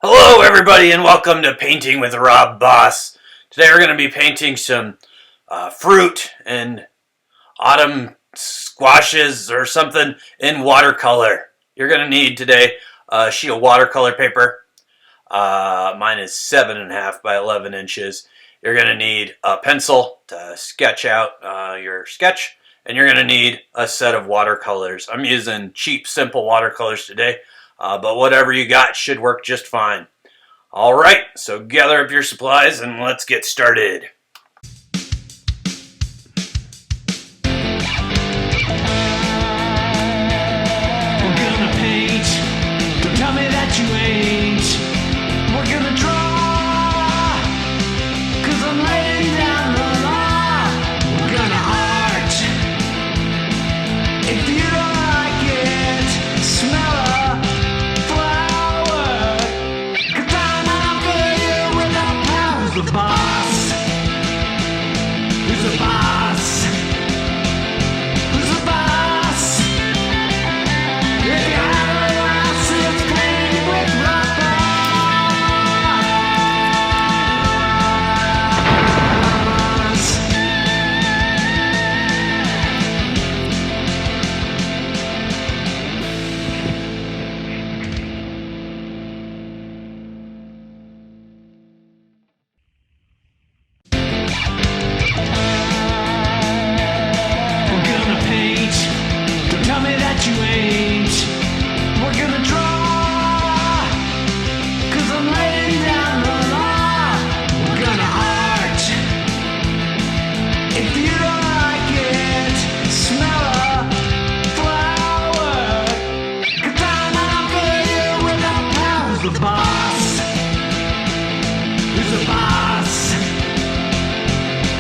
Hello everybody and welcome to Painting with Rob Boss. Today we're going to be painting some fruit and autumn squashes or something in watercolor. You're going to need today a sheet of watercolor paper. Mine is 7.5 by 11 inches. You're going to need a pencil to sketch out your sketch, and you're going to need a set of watercolors. I'm using cheap, simple watercolors today. But whatever you got should work just fine. Alright, so gather up your supplies and let's get started. We're gonna paint, don't tell me that you ain't. We're gonna draw, cause I'm laying down the law. We're gonna art, if you don't like it, smell a flower. Cause I'm not good without power. Who's the boss? Who's the boss? Who's the boss? If you have a glass, it's painted with rubber. We're gonna paint, don't tell me that you ain't. We're gonna draw, cause I'm laying down the law. We're gonna art, if you don't like it, smell a flower. Cause I'm not good without power. Who's the boss? Who's the boss?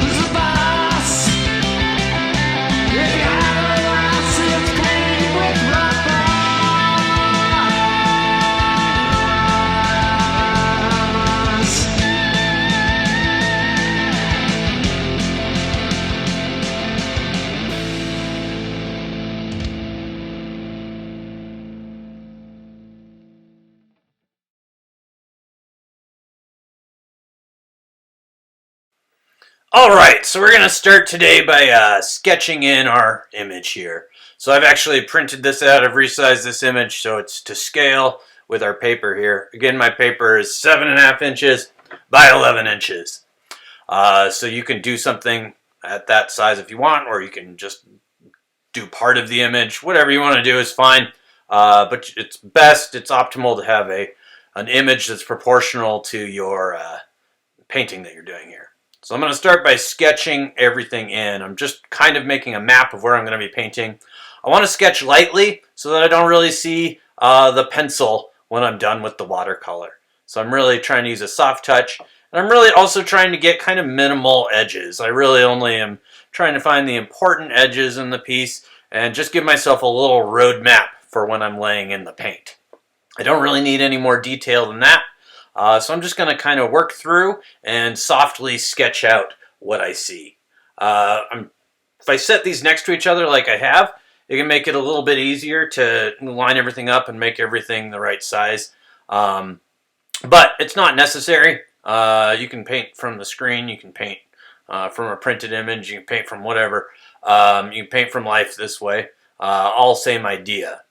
Who's the boss? If you have a glass, it's painted with rubber. Alright, so we're going to start today by sketching in our image here. So I've actually printed this out, I've resized this image so it's to scale with our paper here. Again, my paper is 7.5 inches by 11 inches. So you can do something at that size if you want, or you can just do part of the image. Whatever you want to do is fine, but it's optimal to have an image that's proportional to your painting that you're doing here. So I'm going to start by sketching everything in. I'm just kind of making a map of where I'm going to be painting. I want to sketch lightly so that I don't really see the pencil when I'm done with the watercolor. So I'm really trying to use a soft touch. And I'm really also trying to get kind of minimal edges. I really only am trying to find the important edges in the piece and just give myself a little roadmap for when I'm laying in the paint. I don't really need any more detail than that. So I'm just going to kind of work through and softly sketch out what I see. If I set these next to each other like I have, it can make it a little bit easier to line everything up and make everything the right size. But it's not necessary. You can paint from the screen, you can paint from a printed image, you can paint from whatever. You can paint from life this way. All same idea.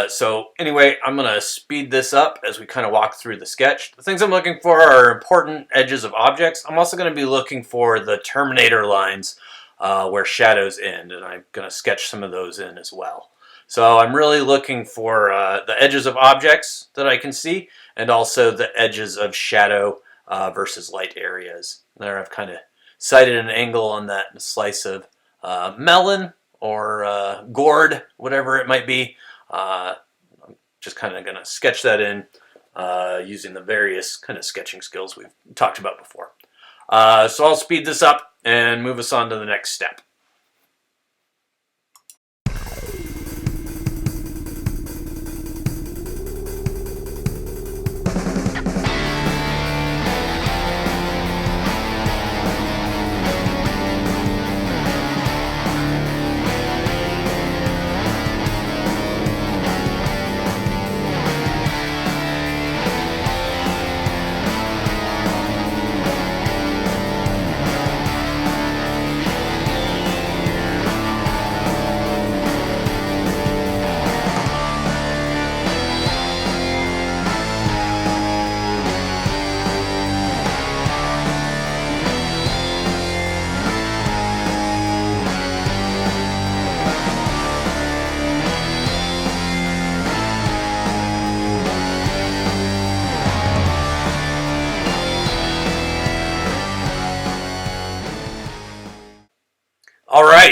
So anyway, I'm going to speed this up as we kind of walk through the sketch. The things I'm looking for are important edges of objects. I'm also going to be looking for the terminator lines where shadows end, and I'm going to sketch some of those in as well. So I'm really looking for the edges of objects that I can see, and also the edges of shadow versus light areas. There I've kind of sighted an angle on that slice of melon or gourd, whatever it might be. I'm just kind of going to sketch that in using the various kind of sketching skills we've talked about before. So I'll speed this up and move us on to the next step.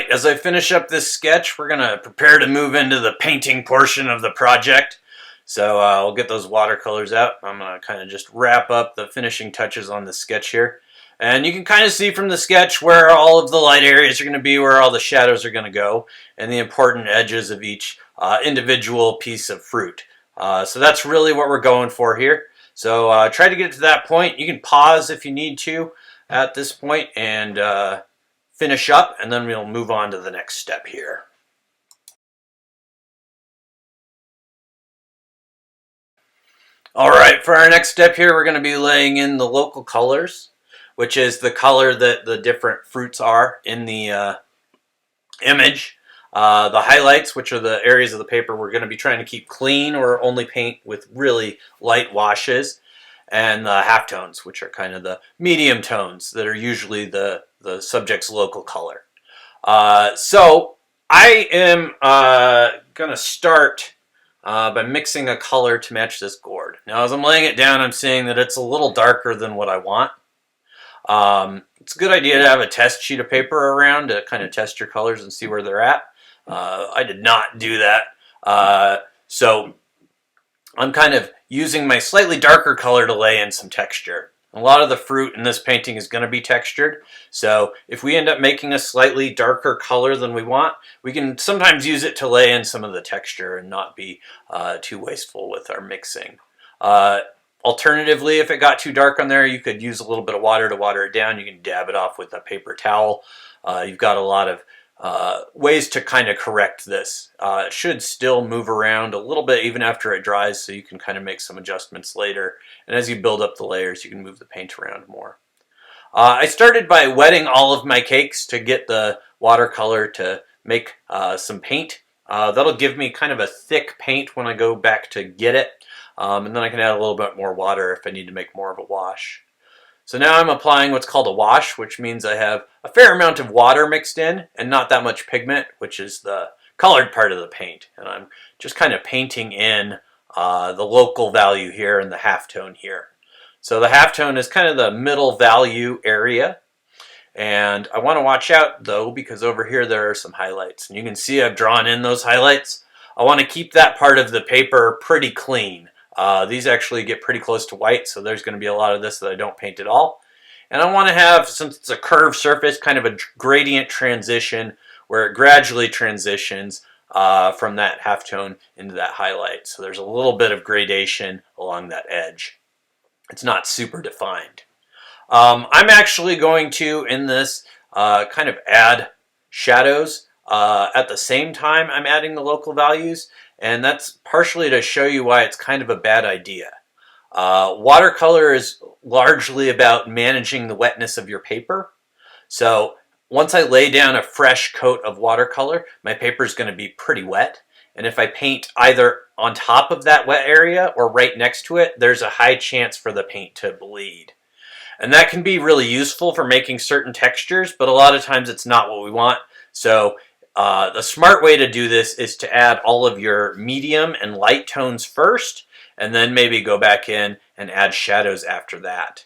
right, as I finish up this sketch, we're going to prepare to move into the painting portion of the project. So we'll get those watercolors out. I'm going to kind of just wrap up the finishing touches on the sketch here. And you can kind of see from the sketch where all of the light areas are going to be, where all the shadows are going to go, and the important edges of each individual piece of fruit. So that's really what we're going for here. So try to get to that point. You can pause if you need to at this point and finish up, and then we'll move on to the next step here. All right, for our next step here, we're going to be laying in the local colors, which is the color that the different fruits are in the image. The highlights, which are the areas of the paper we're going to be trying to keep clean or only paint with really light washes. And the halftones, which are kind of the medium tones that are usually the subject's local color. So I am going to start by mixing a color to match this gourd. Now as I'm laying it down, I'm seeing that it's a little darker than what I want. It's a good idea to have a test sheet of paper around to kind of test your colors and see where they're at. I did not do that. So I'm kind of using my slightly darker color to lay in some texture. A lot of the fruit in this painting is going to be textured, so if we end up making a slightly darker color than we want, we can sometimes use it to lay in some of the texture and not be too wasteful with our mixing. Alternatively, if it got too dark on there, you could use a little bit of water to water it down. You can dab it off with a paper towel. You've got a lot of ways to kind of correct this. It should still move around a little bit even after it dries, so you can kind of make some adjustments later. And as you build up the layers, you can move the paint around more. I started by wetting all of my cakes to get the watercolor to make some paint. That'll give me kind of a thick paint when I go back to get it. And then I can add a little bit more water if I need to make more of a wash. So now I'm applying what's called a wash, which means I have a fair amount of water mixed in and not that much pigment, which is the colored part of the paint. And I'm just kind of painting in the local value here and the halftone here. So the halftone is kind of the middle value area. And I want to watch out though, because over here there are some highlights. And you can see I've drawn in those highlights. I want to keep that part of the paper pretty clean. These actually get pretty close to white, so there's going to be a lot of this that I don't paint at all. And I want to have, since it's a curved surface, kind of a gradient transition where it gradually transitions from that halftone into that highlight. So there's a little bit of gradation along that edge. It's not super defined. I'm actually going to, in this, kind of add shadows at the same time I'm adding the local values. And that's partially to show you why it's kind of a bad idea. Watercolor is largely about managing the wetness of your paper. So once I lay down a fresh coat of watercolor, my paper is going to be pretty wet. And if I paint either on top of that wet area or right next to it, there's a high chance for the paint to bleed. And that can be really useful for making certain textures, but a lot of times it's not what we want. So the smart way to do this is to add all of your medium and light tones first, and then maybe go back in and add shadows after that.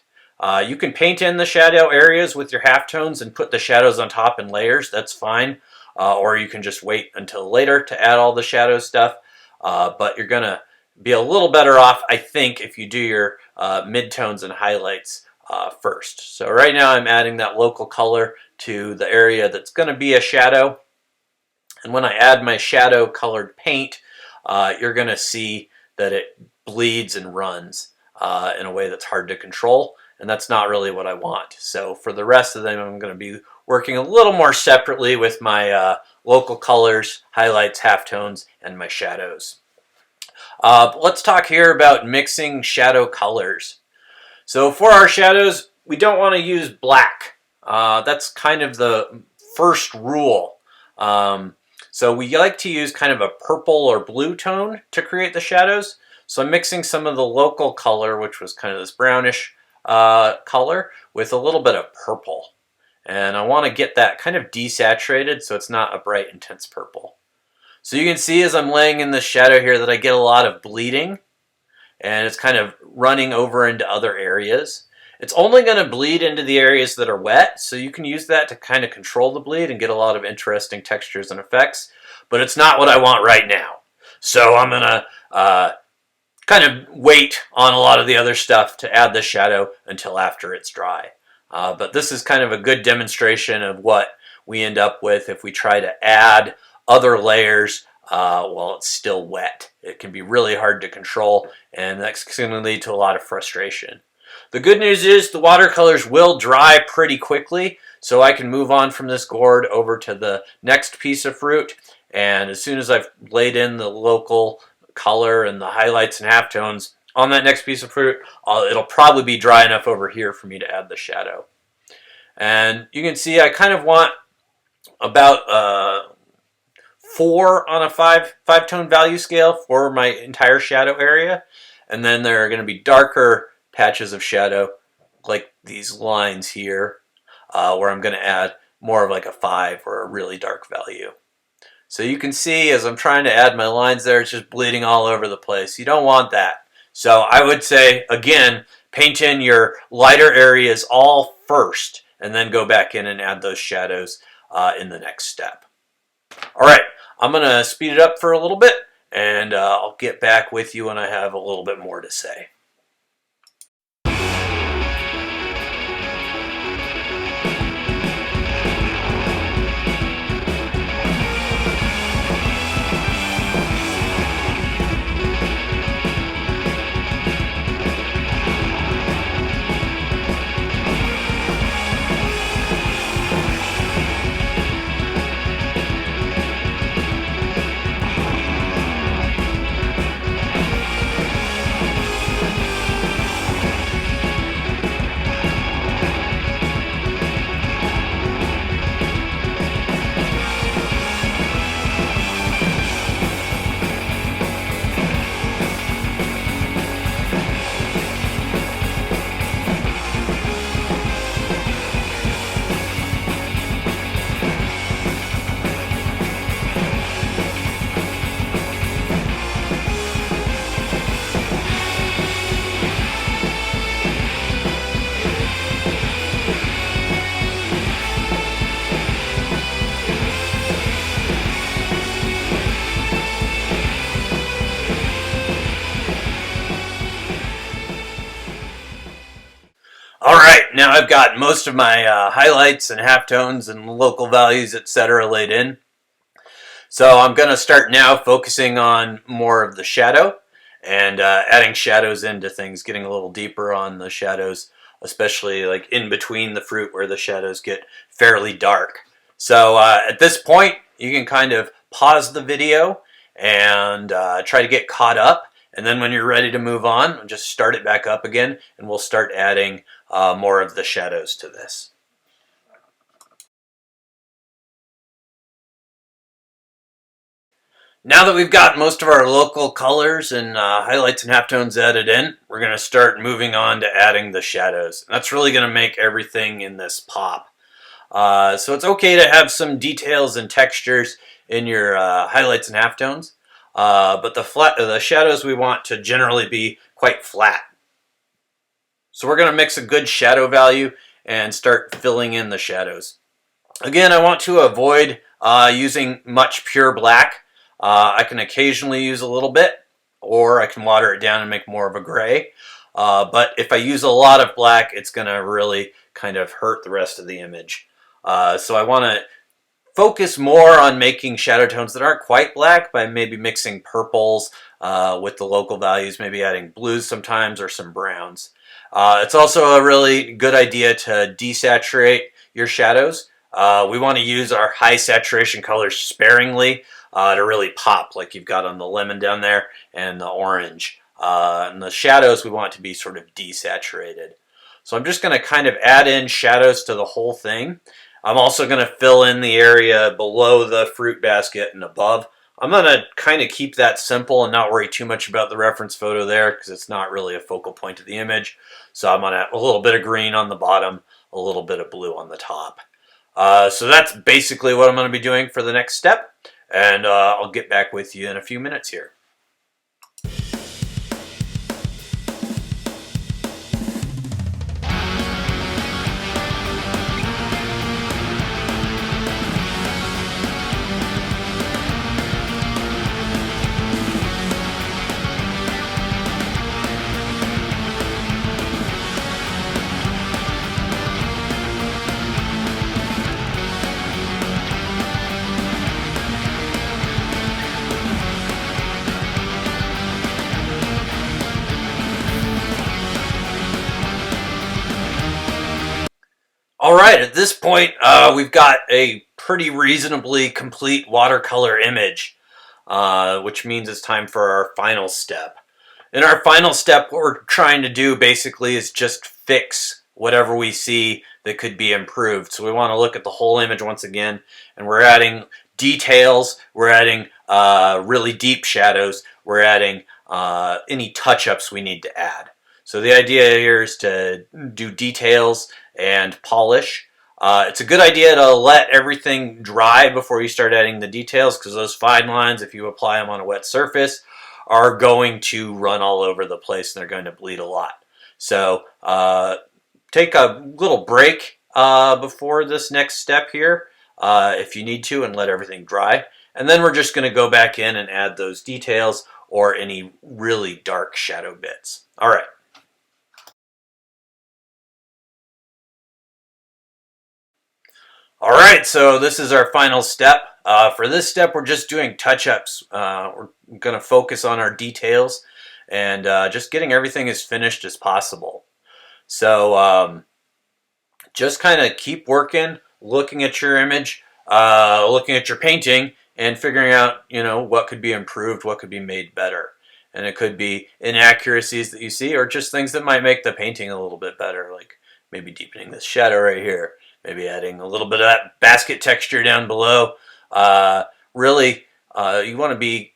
You can paint in the shadow areas with your halftones and put the shadows on top in layers. That's fine. Or you can just wait until later to add all the shadow stuff. But you're going to be a little better off, I think, if you do your midtones and highlights first. So right now I'm adding that local color to the area that's going to be a shadow. And when I add my shadow colored paint, you're going to see that it bleeds and runs in a way that's hard to control. And that's not really what I want. So for the rest of them, I'm going to be working a little more separately with my local colors, highlights, halftones, and my shadows. Let's talk here about mixing shadow colors. So for our shadows, we don't want to use black. That's kind of the first rule. So we like to use kind of a purple or blue tone to create the shadows. So I'm mixing some of the local color, which was kind of this brownish color, with a little bit of purple. And I want to get that kind of desaturated so it's not a bright, intense purple. So you can see as I'm laying in the shadow here that I get a lot of bleeding, and it's kind of running over into other areas. It's only going to bleed into the areas that are wet, so you can use that to kind of control the bleed and get a lot of interesting textures and effects, but it's not what I want right now. So I'm going to kind of wait on a lot of the other stuff to add the shadow until after it's dry. But this is kind of a good demonstration of what we end up with if we try to add other layers while it's still wet. It can be really hard to control, and that's going to lead to a lot of frustration. The good news is the watercolors will dry pretty quickly, so I can move on from this gourd over to the next piece of fruit, and as soon as I've laid in the local color and the highlights and halftones on that next piece of fruit, it'll probably be dry enough over here for me to add the shadow. And you can see I kind of want about 4 on a five-tone value scale for my entire shadow area, and then there are going to be darker patches of shadow like these lines here where I'm going to add more of like a 5 or a really dark value. So you can see as I'm trying to add my lines there, it's just bleeding all over the place. You don't want that. So I would say, again, paint in your lighter areas all first, and then go back in and add those shadows in the next step. All right, I'm going to speed it up for a little bit, and I'll get back with you when I have a little bit more to say. Alright, now I've got most of my highlights and halftones and local values, etc. laid in. So I'm going to start now focusing on more of the shadow and adding shadows into things, getting a little deeper on the shadows, especially like in between the fruit where the shadows get fairly dark. So at this point, you can kind of pause the video and try to get caught up. And then when you're ready to move on, just start it back up again, and we'll start adding more of the shadows to this. Now that we've got most of our local colors and highlights and halftones added in, we're going to start moving on to adding the shadows. And that's really going to make everything in this pop. So it's okay to have some details and textures in your highlights and halftones. But the shadows we want to generally be quite flat. So we're going to mix a good shadow value and start filling in the shadows. Again, I want to avoid using much pure black. I can occasionally use a little bit, or I can water it down and make more of a gray. But if I use a lot of black, it's going to really kind of hurt the rest of the image. So I want to focus more on making shadow tones that aren't quite black by maybe mixing purples with the local values, maybe adding blues sometimes or some browns. It's also a really good idea to desaturate your shadows. We want to use our high saturation colors sparingly to really pop, like you've got on the lemon down there and the orange. And the shadows we want to be sort of desaturated. So I'm just going to kind of add in shadows to the whole thing. I'm also going to fill in the area below the fruit basket and above. I'm going to kind of keep that simple and not worry too much about the reference photo there because it's not really a focal point of the image. So I'm going to add a little bit of green on the bottom, a little bit of blue on the top. So that's basically what I'm going to be doing for the next step. And I'll get back with you in a few minutes here. All right, at this point, we've got a pretty reasonably complete watercolor image, which means it's time for our final step. In our final step, what we're trying to do basically is just fix whatever we see that could be improved. So we want to look at the whole image once again, and we're adding details, we're adding really deep shadows, we're adding any touch-ups we need to add. So the idea here is to do details and polish. It's a good idea to let everything dry before you start adding the details, because those fine lines, if you apply them on a wet surface, are going to run all over the place and they're going to bleed a lot. So take a little break before this next step here if you need to, and let everything dry. And then we're just going to go back in and add those details or any really dark shadow bits. All right. All right, so this is our final step. For this step, we're just doing touch-ups. We're going to focus on our details and just getting everything as finished as possible. So just kind of keep working, looking at your image, looking at your painting, and figuring out, what could be improved, what could be made better. And it could be inaccuracies that you see, or just things that might make the painting a little bit better, like maybe deepening this shadow right here. Maybe adding a little bit of that basket texture down below. Really, you want to be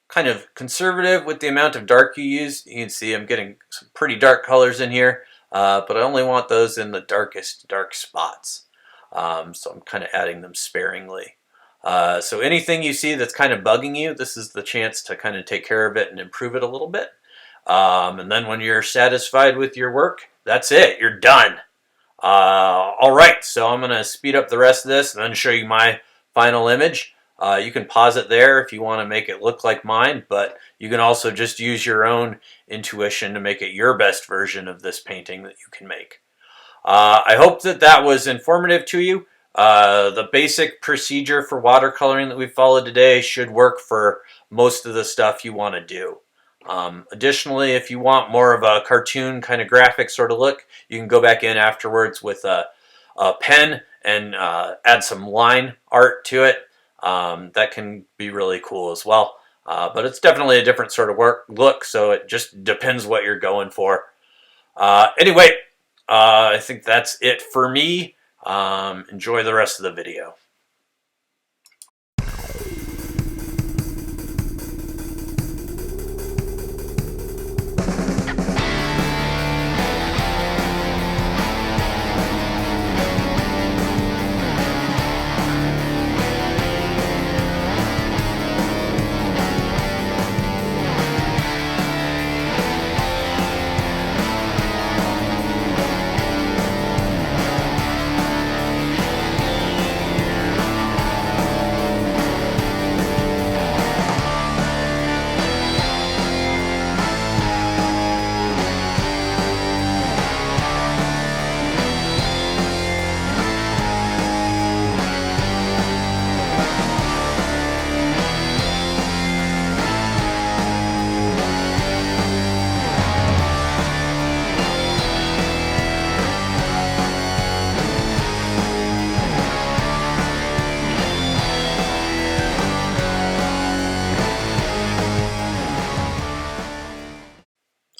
kind of conservative with the amount of dark you use. You can see I'm getting some pretty dark colors in here, but I only want those in the darkest dark spots. So I'm kind of adding them sparingly. So anything you see that's kind of bugging you, this is the chance to kind of take care of it and improve it a little bit. And then when you're satisfied with your work, that's it. You're done. All right, so I'm going to speed up the rest of this and then show you my final image. You can pause it there if you want to make it look like mine, but you can also just use your own intuition to make it your best version of this painting that you can make. I hope that was informative to you. The basic procedure for watercoloring that we followed today should work for most of the stuff you want to do. Additionally, if you want more of a cartoon kind of graphic sort of look, you can go back in afterwards with a pen and add some line art to it. That can be really cool as well. But it's definitely a different sort of look, so it just depends what you're going for. Anyway, I think that's it for me. Enjoy the rest of the video.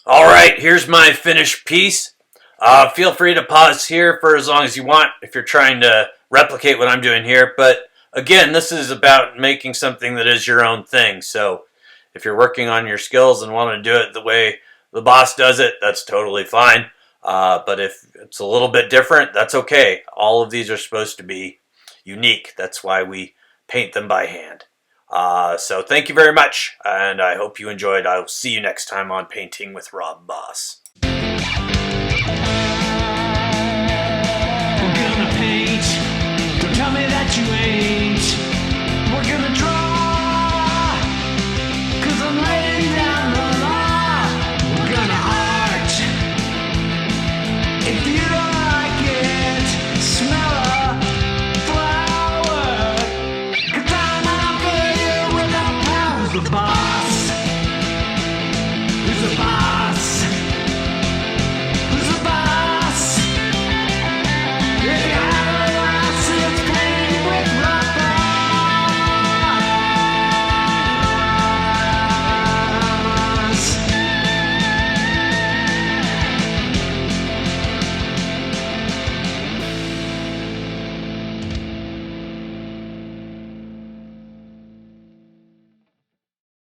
All right, here's my finished piece. Feel free to pause here for as long as you want if you're trying to replicate what I'm doing here. But again, this is about making something that is your own thing. So if you're working on your skills and want to do it the way the boss does it, that's totally fine. But if it's a little bit different, that's okay. All of these are supposed to be unique. That's why we paint them by hand. So thank you very much, and I hope you enjoyed. I'll see you next time on Painting with Rob Boss.